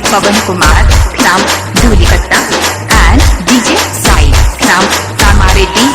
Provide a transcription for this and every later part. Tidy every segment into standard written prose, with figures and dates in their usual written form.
Pawan Kumar from Dhulikatta and DJ Sai from Kamareddy.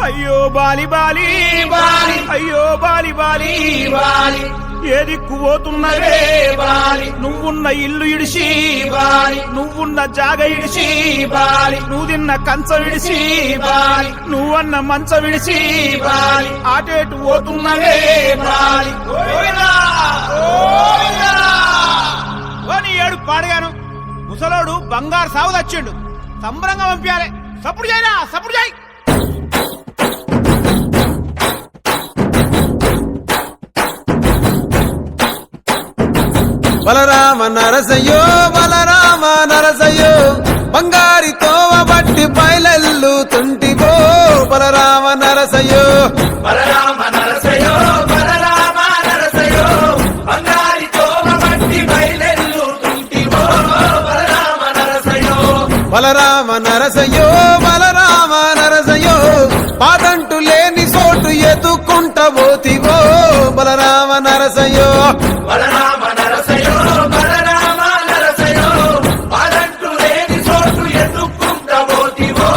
అయ్యో Bali Bali Bali అయ్యో Bali Bali Bali ఏదిక్కు పోతున్నవే Bali నువ్వున్న ఇల్లు ఇడిసి Bali నువ్వున్న జాగ ఇడిసి బాలి నువ్వు తిన్న కంచం ఇడిసి బాలి నువ్వన్న మంచం విడిసి బాలి ఆటేటు పోతున్నవే బాలి ఏడు పాడగాను ముసలోడు బంగారు సాగు తెచ్చిండు సంబరంగా పంపించాలి సప్పుడు చేయరా సప్పుడు చేయి బలరామ నరసయ్యో బలరామ నరసయ్యో బంగారి తోవ బట్టి బయలెల్లు తుంటివో బలరామ నరసయ్యో బలరామ నరసయ్యో బలరామ నరసయ్యో బంగారి తోవ బట్టి బయలెల్లు తుంటివో బలరామ నరసయ్యో బలరామ నరసయ్యో బలరామ నరసయ్యో పాదంటు లేని చోటు ఎదుకుంట పోతివో బలరామ నరసయ్యో బలరామ నరసయ్యో బలరామ నరసయ్యో పాదంటు లేని చోటు ఎదుకుంట పోతివో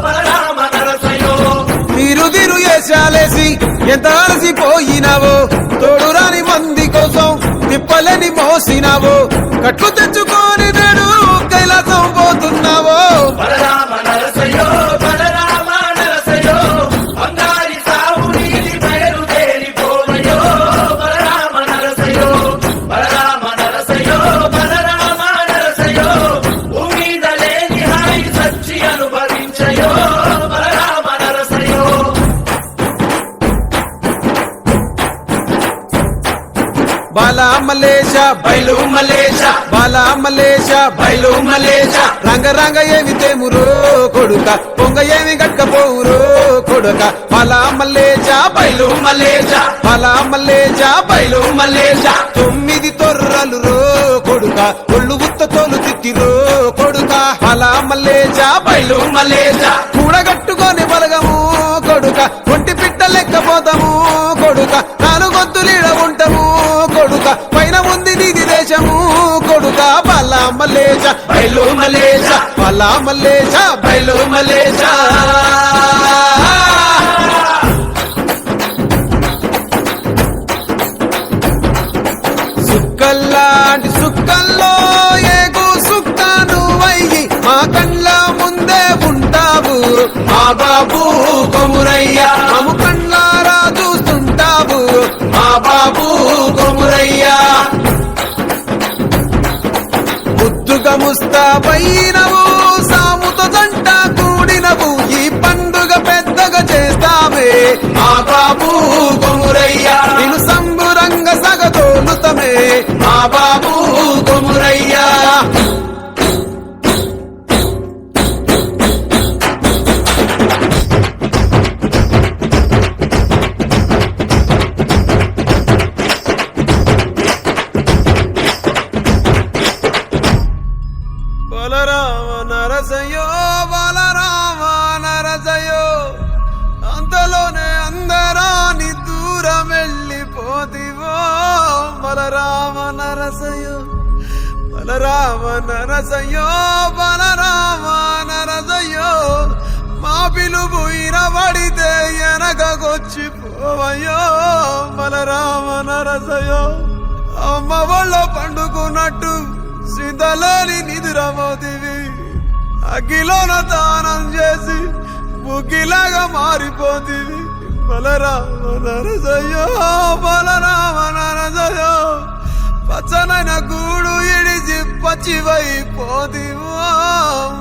బలరామ నరసయ్యో తిరు వేషాలేసి ఎంత అలసిపోయినావో తోడురాని మంది కోసం తిప్పలని మోసినావో కట్లు తెచ్చుకొని నేడు కైలాసం పోతున్నావో బలరామ నరసయ్యో బలరామ నరసయ్యో బంగారి సాగు నీది బయలుదేరిపోవయో బలరామ నరసయ్యో బలరామ నరసయ్యో బలరామ నరసయ్యో భూమిద లేని హాయి సచ్చి అనుభవించయో బలరామ నరసయ్యో బాలా మలేష బయలు మలేష బాలా మలేష బయలు మలేష రంగ రంగ ఏమి తేమురో కొడుక పొంగ ఏమి గట్టపోవురో కొడుక బాలా మలేష బయలు మలేష బాలా మలేష బయలు మలేష 9 తొర్రలు రో కొడుక ఒళ్ళు ఉత్త తోలు తిట్టిరో కొడుక బాలా మలేష బయలు మలేష కూడగట్టుకొని బలగము కొడుక ఒంటి పిట్ట కొడుక నాలుగొద్దులీడ ఉంటాము కొడుక పైన ఉంది నీది దేశము కొడుక బల్లా మల్లేశ బయలు మల్లేశ బల్లా మల్లేశ బయలు మల్లేశ సుక్కల్లాంటి సుక్కల్లో ఏగు సుక్క నువ్వయ్యి మా కండ్ల ముందే ఉంటావు మా బాబు కొమురయ్య మము కళ్ళారా చూస్తుంటావు మా బాబు కొమురయ్య ముద్దుగా ముస్తాబైనవు సాముతో జంట కూడినవు ఈ పండుగ పెద్దగా చేస్తామే మా బాబు కొమురయ్య నేను సంబురంగ సగదోలుతమే మా బాబు కొమురయ్య బలరామ నరసయో బలరామ నరసయో అంతలోనే అందరాని దూరం వెళ్ళిపోతివో బలరామ నరసయో బలరామ నరసయో బలరామ నరసయో మా పిలుపు ఇనబడితే వెనకకొచ్చిపోవయో బలరామ నరసయో అమ్మ వాళ్ళ పండుకున్నట్టు సింతలోని నిదురమోతివి అగ్గిలోన దానం చేసి బుగ్గిలాగా మారిపోతివి బలరామ నరసయ్యో బలరామ నరసయ్యో పచ్చనైన గూడు ఇడిచి పచ్చివైపోతివో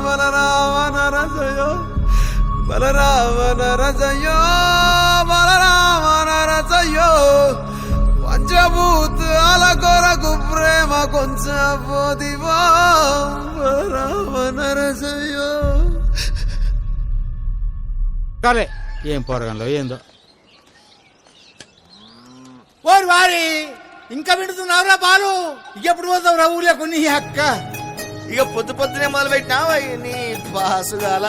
బలరామ నరసయ్యో బలరామ నరసయ్యో బలరామ నరసయ్యో పంచభూతాల కొరకు ప్రేమ కొంచెపోదివో రామ నరసయ్యో సరే ఏం పోరగంలో ఏందో ఓరి వారి ఇంకా వింటున్నావురా బాలు ఎప్పుడు పోతావు రా ఊర్లో కొన్ని అక్క ఇక పొద్దు పొద్దునే మొదలు పెట్టినావా నీ బాసుగాల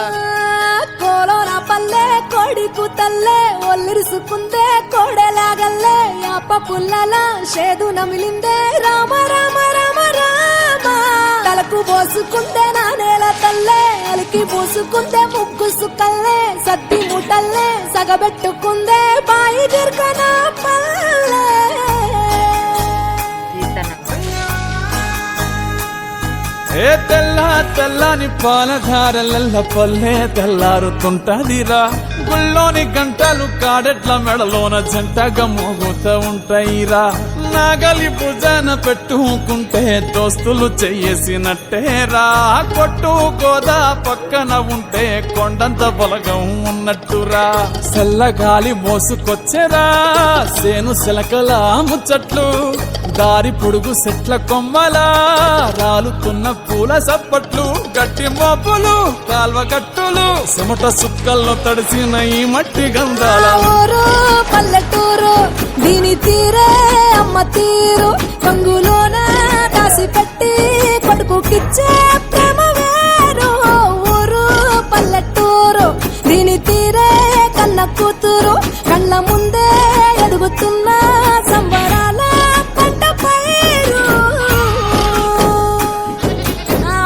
కోలోన పల్లె కోడి కూతల్లే ఒల్లిరుసుకుందే కోడెలాగల్లే యాప పుల్లల షేదు నమిలిందే రామ రామ రామ రామ తలకు పోసుకుందే నా నేల తల్లే అలికి పూసుకుందే ముగ్గు సుక్కల్లే సత్తి ముట్టల్లే సగబెట్టుకుందే బాయి దిర్కన పల్లె ఏ తెల్ల తెల్లని పాలధారలల్ల పల్లె తెల్లారుతుంటదిరా గుళ్ళోని గంటలు కాడెట్ల మెడలోన జంటగా మోగుతూ ఉంటాయిరా నాగలి భుజాన పెట్టుకుంటే దోస్తులు చెయ్యేసినట్టేరా కొట్టు గోదా పక్కన ఉంటే కొండంత బలగం ఉన్నట్టురా చల్లగాలి మోసుకొచ్చెరా సేను శిలకల ముచ్చట్లు దారి పొడుగు చెట్ల కొమ్మలా రాలుతున్న పూల సప్పట్లు గట్టి మోపులు కాల్వ గట్టులు చెమట సుక్కల్లో తడిసిన ఈ మట్టి గంధాల ఊరు పల్లెటూరు దీని తీరే అమ్మ తీరు కంగులోన దాసి పెట్టి కొడుకుకిచ్చే ప్రేమ వేరు ఊరు పల్లెటూరు దీని తీరే కన్న కూతురు కళ్ళ ముందే ఎదుగుతున్న సంబరాల పంట పైరు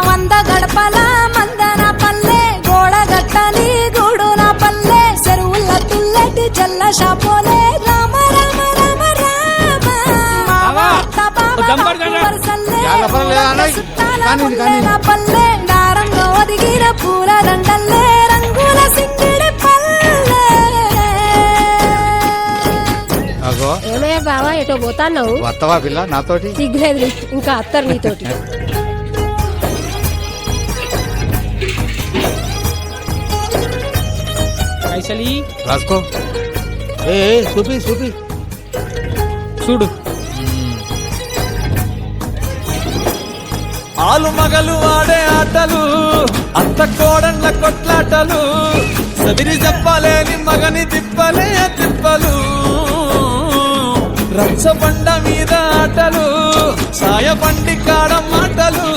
వంద గడపల మందన పల్లె గోడ గట్టని గూడు నా పల్లె చెరువుల తుల్లటి జల్ల షాపోలే రామ రామ రామ రామ నా పల్లె దారంగా ఒదిగిన పూల దండల్లే రంగుల సింగిడి పల్లె అగో ఏమయ్య బావా ఎటో పోతాన్నావు వత్తవా పిల్ల నాతోటి సిగ్గులేదు ఇంకా అత్తరు నీతోటి పైసలి రాసుకో ఏ చూపి చూపి చూడు ఆలు మగలు ఆడే ఆటలు అత్త కోడళ్ళ కొట్లాటలు సవిరి చెప్పలేని మగని తిప్పలే తిప్పలు రచ్చబండ మీద ఆటలు సాయబండి కాడ మాటలు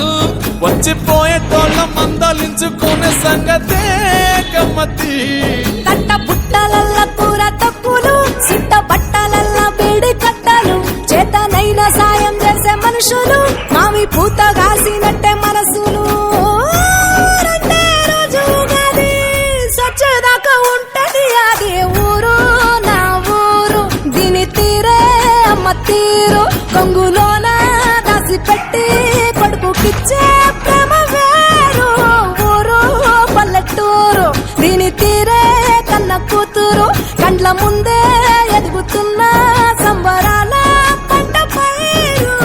వచ్చిపోయేటోళ్ళ మందలించుకునే సంగతే గమ్మతి కట్ట పుట్టలల్ల కూర తక్కులు సిట్ట బట్టలల్ల కొంగులోన దాసి పెట్టి కొడుకుకిచ్చే ప్రేమ వేరు ఊరు పల్లెటూరు దీని తీరే కన్న కూతురు కండ్ల ముందే ఎదుగుతున్న సంబరాల పంట పైరు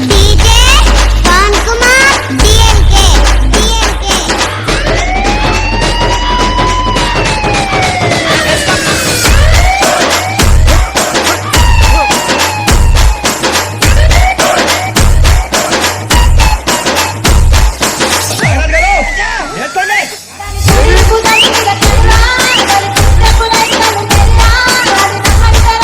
DJ Pawan Kumar डीएलके Pawan Kumar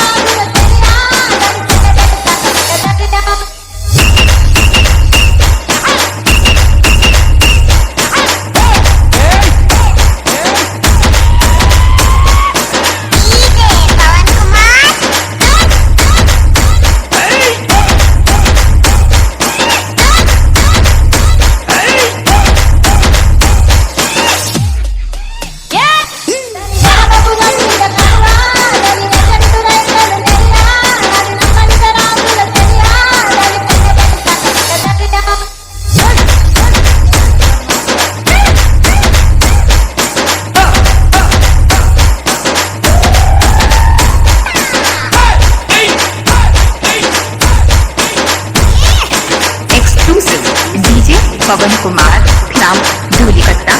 Exclusive DJ Pawan Kumar from Dhulikata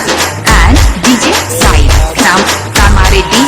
and DJ Sai from Kamareddy